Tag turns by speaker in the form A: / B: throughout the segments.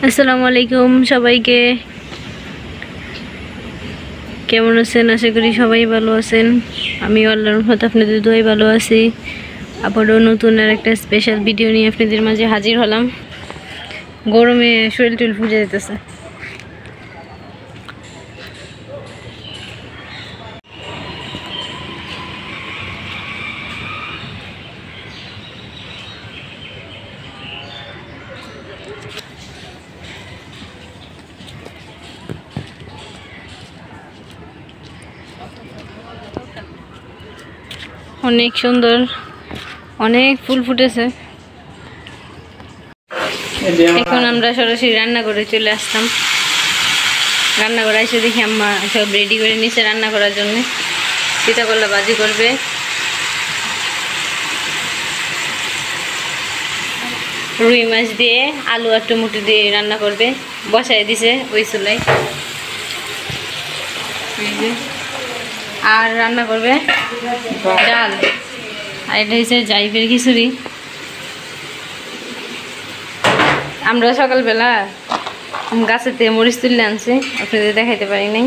A: আসসালামু আলাইকুম সবাইকে। কেমন আছেন? আশা করি সবাই ভালো আছেন। আমি আল্লাহর রহমতে আপনাদের দোয়ায় ভালো আছি। আবারও নতুন আর একটা স্পেশাল ভিডিও নিয়ে আপনাদের মাঝে হাজির হলাম। গরমে শরীর টুল ফুটে যেতেছে। অনেক সুন্দর, অনেক ফুল ফুটেছে। এখন আমরা সরাসরি রান্না করে চলে আসতাম। রান্না করে এসে দেখি আম্মা সব রেডি করে নিচে রান্না করার জন্য। চিতাকলা ভাজি করবে, রুই মাছ দিয়ে আলু আর টমেটো দিয়ে রান্না করবে। বসায় দিছে ওই চুলায়। আর রান্না করবে ডাল, আর এটা হচ্ছে জাইফের খিচুড়ি। আমরা সকালবেলা গাছের থেকে মরিচ তুলে আনছি, আপনাদের দেখাইতে পারি নাই।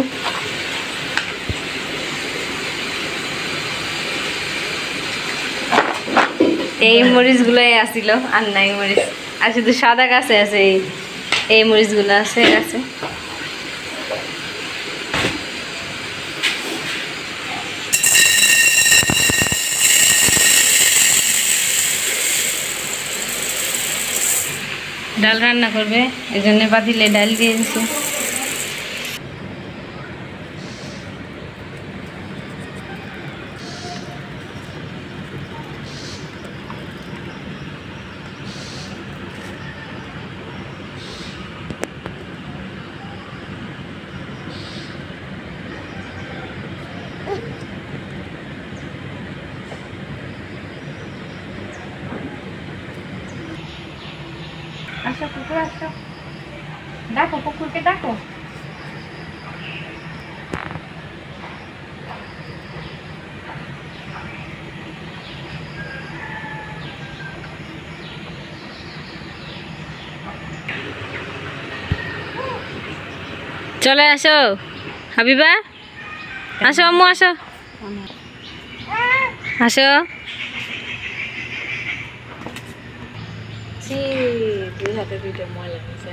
A: এই মরিচগুলোই আসছিল, আর নাই মরিচ, আর শুধু সাদা গাছে আছে। এই মরিচগুলো আছে গাছে। ডাল রান্না করবে, এই জন্য পাতিলে ডাল দিয়ে দিচ্ছে। আসো কুকুর, আসো, ডাকো কুকুরকে, ডাকো। চলে আসো হাবিবা, আসো আম্মু, আসো আসো। দুই হাতে দুইটা ময়লা নিচে।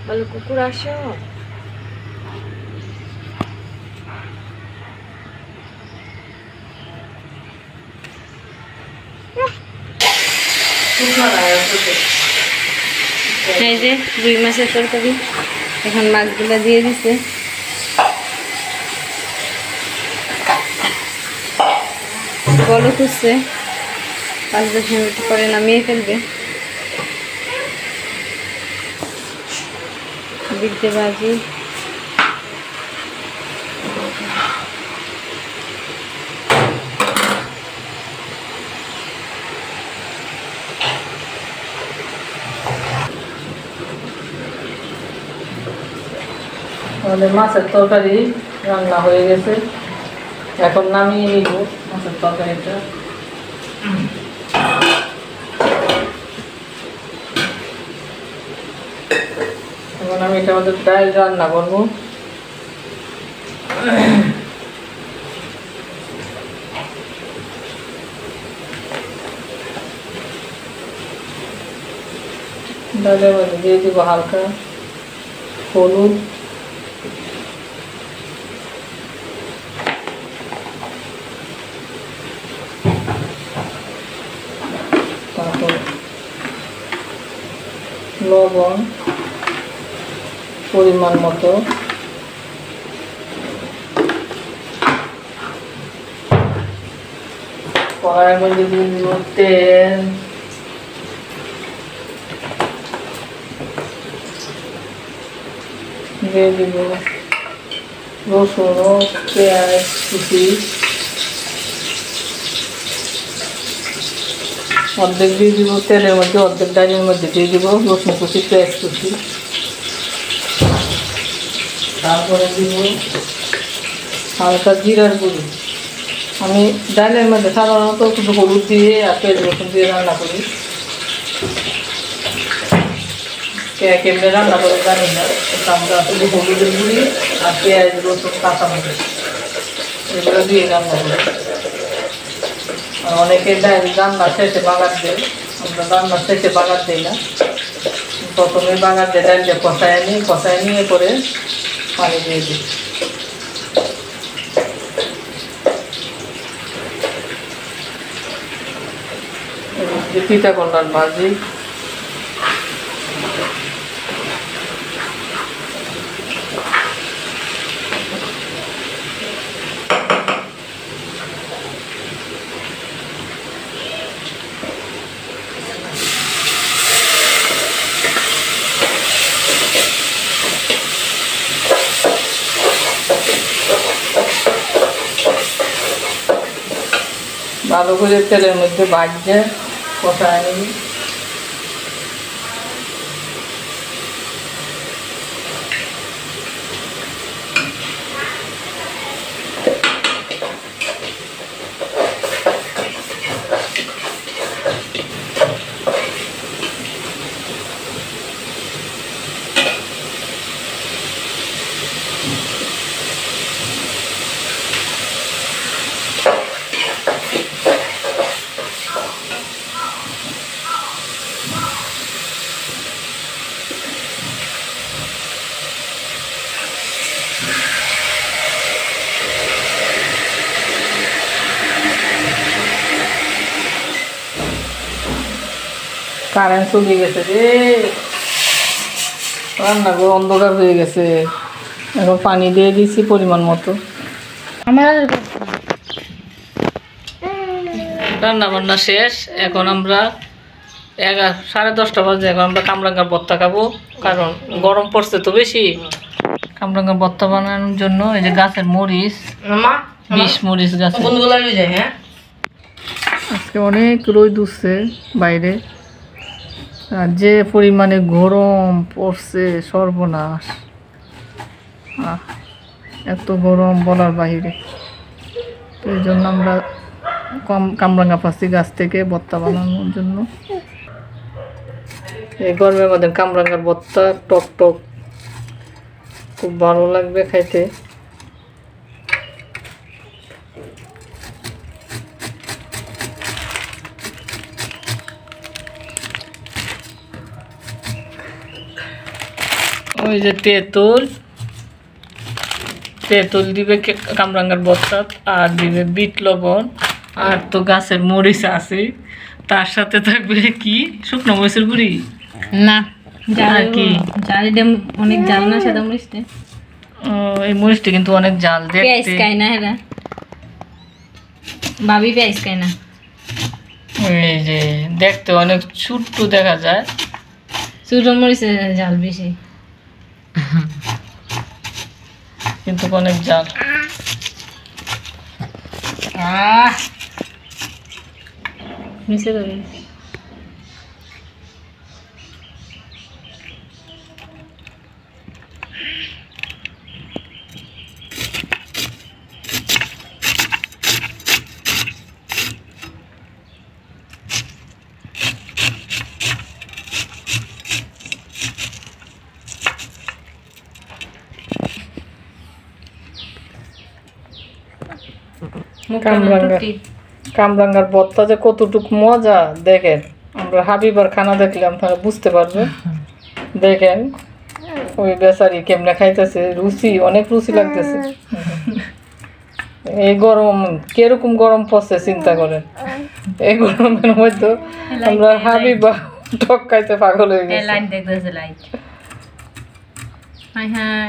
A: বলো কুকুর আসো। এই যে রুই মাছের তরকারি, এখন মাছগুলা দিয়ে দিছে। বলো খুঁজছে, 5-10 মিনিট পরে নামিয়ে ফেলবে। বিদ্যে ভাজি,
B: আমাদের মাছের তরকারি রান্না হয়ে গেছে। এখন নামিয়ে নিব মাছের তরকারিটা। এখন আমি এটা আমাদের ডাল রান্না করবো। ডালের মধ্যে দিয়ে দিব হালকা হলুদ, তারপর লবণ পরিমাণ মতো, কড়াইয়ের মধ্যে দিয়ে দিব তেল, দিয়ে দিব রসুন ও পেঁয়াজ কুচি, অর্ধেক দিয়ে দিব তেলের মধ্যে, অর্ধেক ডালের মধ্যে দিয়ে দিব রসুন কুচি, পেঁয়াজ কুচি। তারপরে দিব হালকা জিরার গুঁড়ি। আমি ডালের মধ্যে সাধারণত শুধু হলুদ দিয়ে আর পেঁয়াজ রসুন দিয়ে রান্না করি। কে কেমনে রান্না করে জানি না, কিন্তু আমরা শুধু হলুদের গুঁড়ি আর পেঁয়াজ রসুন কাঁচামরিচ এগুলো দিয়ে রান্না করি। আর অনেকে রান্না শেষে বাগার দেয়, আমরা রান্না শেষে বাগার দিই না, প্রথমে বাগার দিয়ে ডাল দিয়ে কষায় নিয়ে করে পানি দিয়ে দিই। তিতা করলার ভাজি, ভালো করে তেলের মধ্যে ভাজছে কষায় নিবি। কারেন্ট চলে গেছে রে, রান্নাঘর অন্ধকার হয়ে গেছে। এখন পানি দিয়ে দিয়েছি পরিমাণ মতো।
A: আমার
B: রান্না বান্না শেষ, এখন আমরা 10:30 বাজে। এখন আমরা কামরাঙ্গার ভর্তা খাবো, কারণ গরম পড়ছে তো বেশি। কামরাঙ্গার ভর্তা বানানোর জন্য এই যে গাছের মরিচ, 20 মরিচ গাছ। আজকে অনেক রোদ উঠছে বাইরে, আর যে পরিমাণে গরম পড়ছে সর্বনাশ। এত গরম বলার বাহিরে। তো এই জন্য আমরা কামরাঙ্গা পাচ্ছি গাছ থেকে ভর্তা বানানোর জন্য। এই গরমের মধ্যে কামরাঙ্গার ভর্তা টক টক খুব ভালো লাগবে খাইতে। ওই যে তেঁতুল দিবে কামরাঙ্গার ভর্তা, আর দিবে বিট লবণ, আর তো গাছের মরিচ আছে, তার সাথে থাকবে কি শুকনো মরিচের গুঁড়ি
A: না
B: আর কি
A: জালটা অনেক জাল না সাদা মরিচটা।
B: এই মরিচটা কিন্তু অনেক জাল
A: পেঁয়াজ
B: দেখতে।
A: খায় না হেরা, ভাবি পেঁয়াজ খায় না।
B: এই যে দেখতে অনেক ছোট্ট দেখা যায়,
A: ছোট মরিচের জাল বেশি,
B: কিন্তু অনেক জাল।
A: মিশে যাবে।
B: কামরাঙ্গার ভর্তা যে কতটুকু মজা দেখেন। আমরা হাবিবার খানা দেখলাম, তাহলে বুঝতে পারবে। দেখেন ওই বেচারি কেমনে খাইতেছে, রুচি অনেক রুচি লাগতেছে। এই গরম কিরকম গরম পড়ছে চিন্তা করেন। এই গরমের মধ্যে আমরা হাবিবা টক খাইতে পাগল হয়ে গেছি।
A: লাইট দেখতেছে, লাইট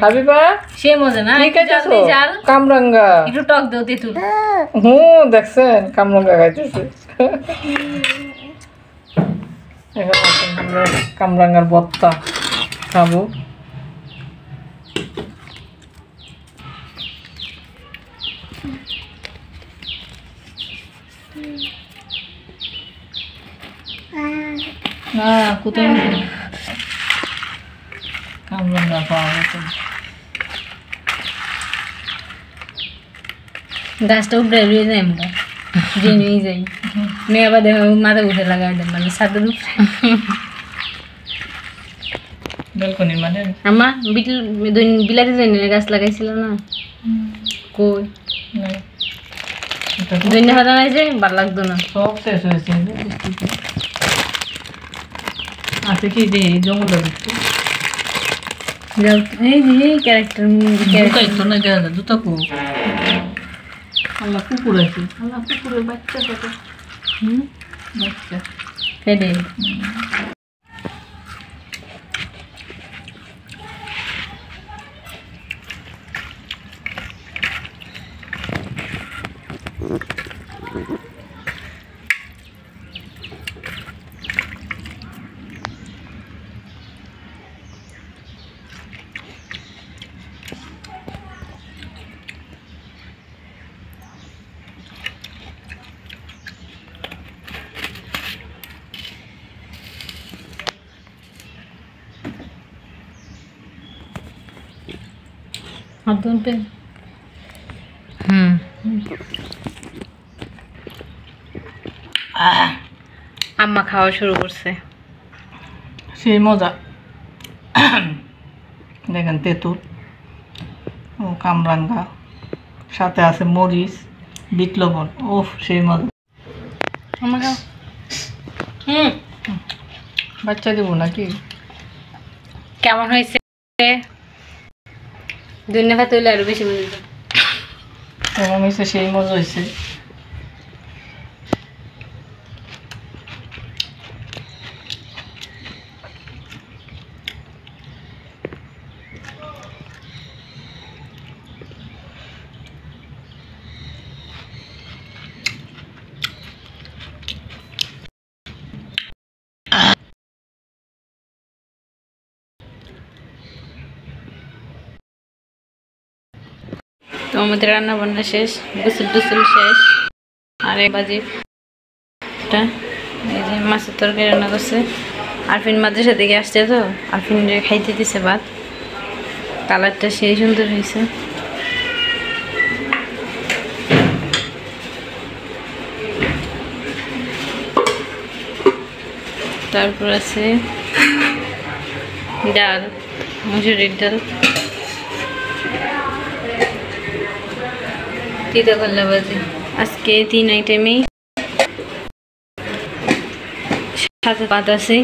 B: হাবিবা
A: সে মজা না,
B: কি খাইতেছো? কামরাঙ্গা।
A: একটু টক দাও তেঁতুল।
B: দেখছেন কামরাঙ্গা খাইতেছে। এখন আমরা কামরাঙ্গার ভর্তা খাবো। না কোথায় কামরাঙ্গা পাওয়া গেছে।
A: গাছটা উপরে রয়ে যায়, আমরা যে নিয়ে যাই, মেয়ে আবার দেখো মাথা উঠে লাগাই দেন, মানে ছাদের
B: ব্যালকনি মানে
A: আমা বিলাতি দইনের গাছ লাগাইছিল না কই
B: নাই
A: দইনে পাতা নাই যে ভালো লাগতো না
B: সব শেষ হয়েছে আছে কি যে জঙ্গলটা দেখতে
A: যাও এই যে ক্যারেক্টার
B: দুটাই তো না দেখা যায় দুটা কু আল্লাহ কুকুর আছে আল্লাহ কুকুরের বাচ্চা কত বাচ্চা
A: ফেলে হাত ধরবে আম্মা খাওয়া শুরু করছে
B: সেই মজা দেখেন তেঁতুল ও কামরাঙ্গা সাথে আছে মরিচ বিট লবণ ওফ সেই মজা
A: আম্মা খাও
B: বাচ্চা দেবো নাকি
A: কেমন হয়েছে ধন্যবাদ ভাত হইলে আরো বেশি মজা হতো।
B: কেমন হয়েছে সেই মজা হয়েছে
A: তো আমাদের রান্না বান্না শেষ গোসল টুসল শেষ আর এক বাজে এই যে মাছের তরকারি রান্না করছে আরফিন মাদ্রাসা থেকে আসছে তো আরফিন খাইতে দিছে ভাত কালারটা সেই সুন্দর হয়েছে তারপর আছে ডাল মুসুরির ডাল তিতা করলা ভাজি আজকে 3 আইটেমেই সাথে ভাত আছে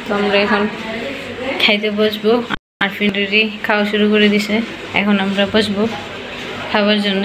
A: তো আমরা এখন খাইতে বসবো আরফিন খাওয়া শুরু করে দিছে এখন আমরা বসবো খাবার জন্য